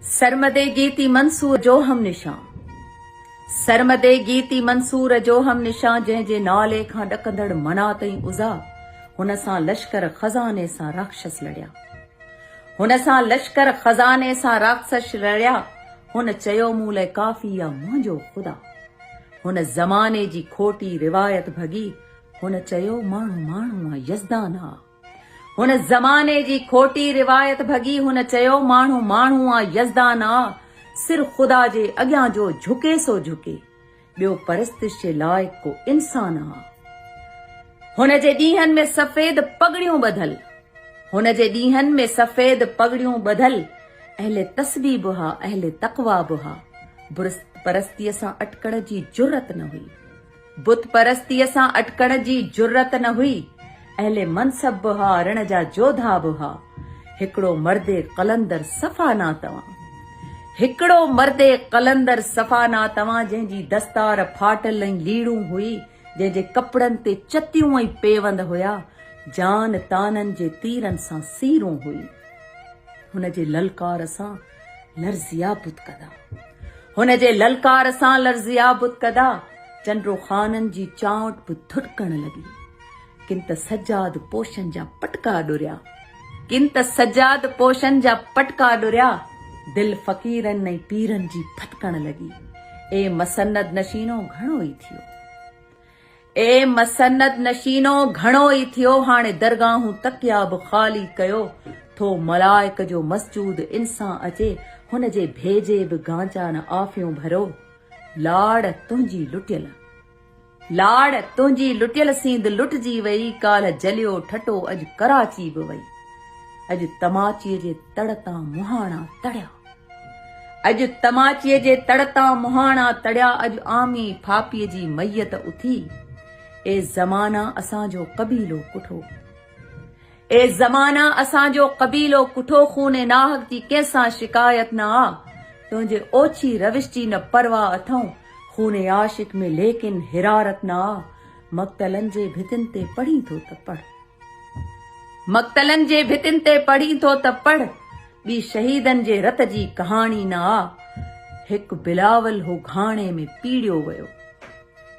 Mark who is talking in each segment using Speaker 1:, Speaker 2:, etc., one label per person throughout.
Speaker 1: सरमदे गीती मंसूर जो हम निशां, सरमदे गीती मंसूर जो हम निशां, जंहिंजे नाले खां ॾकंदड़ मना तई उज़ा, हुन सां लश्कर खज़ाने सां राक्षस लड़िया, हुन सां लश्कर खज़ाने सां राक्षस लड़िया। हुन चयो मूं लाइ काफ़ी आ मुंहिंजो ख़ुदा, हुन ज़माने जी खोटी रिवायत भॻी, हुन चयो माण्हू माण्हू आ यज़दान आ। हुन ज़माने जी खोटी रिवायत भॻी, हुन चयो माण्हू माण्हू आ यज़दान आ। सिर ख़ुदा जे अॻियां जो झुके सो झुके, ॿियो परस्तिश जे लाइक़ को इंसान आ। हुन जे ॾींहनि में सफ़ेद पगड़ियूं ॿधल, हुन जे ॾींहनि में सफ़ेद पगड़ियूं ॿधल, अहले तस्बीह बि हा अहले तक़वा बि हा। बुत परस्तीअ सां अटकण जी जुर्रत न हुई, बुत परस्तीअ सां अटकण जी जुर्रत न हुई। अहले मनसब बि हा रण जा जोधा बि हा। हिकिड़ो मर्दे कलंदर सफ़ा ना तव्हां, हिकिड़ो मर्दे कलंदर सफ़ा ना तव्हां, जंहिंजी दस्तार फाटल ऐं लीड़ूं हुई, जंहिंजे कपड़नि ते चतियूं ऐं पेवंद हुया, जान ताननि जे तीरनि सां सीरूं हुई। हुन जे ललकार सां लर्ज़िया बुत कदा, हुन जे ललकार सां लर्ज़िया बुत कदा। चंड्रो ख़ाननि जी चावट बि धुटकण लॻी, किन त सजाद पोशन जा पटका डुरिया, किन त सजाद पोशन जा पटका डुरिया। दिल फ़क़ीरनि ऐं पीरनि जी फटकण लॻी। ए मसन्नद नशीनो घणो ई थियो, ए मसन्नद नशीनो घणो ई थियो। हाणे दरगाहूं तकिया बि ख़ाली कयो, थो मलाइक जो मस्जूद इंसां अचे, हुन जे भेजे बि गांचा न आफ़ियूं भरो। लाड़ तुंहिंजी लुटियल, लाड़ तुंहिंजी लुटियल सींद लुटजी वई, काल्ह जलियो ठटो अॼु कराची बि वई। अॼु तमाचीअ जे तड़ तां मुहाणा तड़िया, अॼु तमाचीअ जे तड़ तां मुहाणा तड़िया। अॼु आमी फापीअ जी मैयत उथी, ए ज़माना असांजो कबीलो कुठो, ए ज़माना असांजो कबीलो कुठो। खूने नाहक जी कंहिंसां शिकायत न आ, तुंहिंजे ओछी रविश जी न परवाह अथऊं। खूने आशिक में लेकिन हिरारत न आ, मक़तलनि जे भितिन ते पढ़ी थो त पढ़, मक़तलनि जे भितिन ते पढ़ी थो त पढ़। ॿी शहीदनि जे रत जी कहाणी न आ, हिकु बिलावल हो घाणे में पीड़ियो वियो,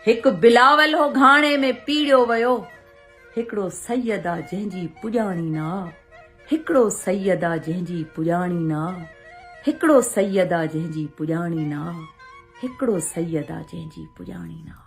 Speaker 1: हिकु बिलावल हो घाणे में पीड़ियो वियो। हिकिड़ो सैयद आ जंहिंजी पुॼाणी न आ, हिकिड़ो सैयद आ जंहिंजी पुॼाणी न आ, हिकिड़ो सैयद आ जंहिंजी पुॼाणी न आ, हिकिड़ो सैयद आ जंहिंजी पुॼाणी न आ।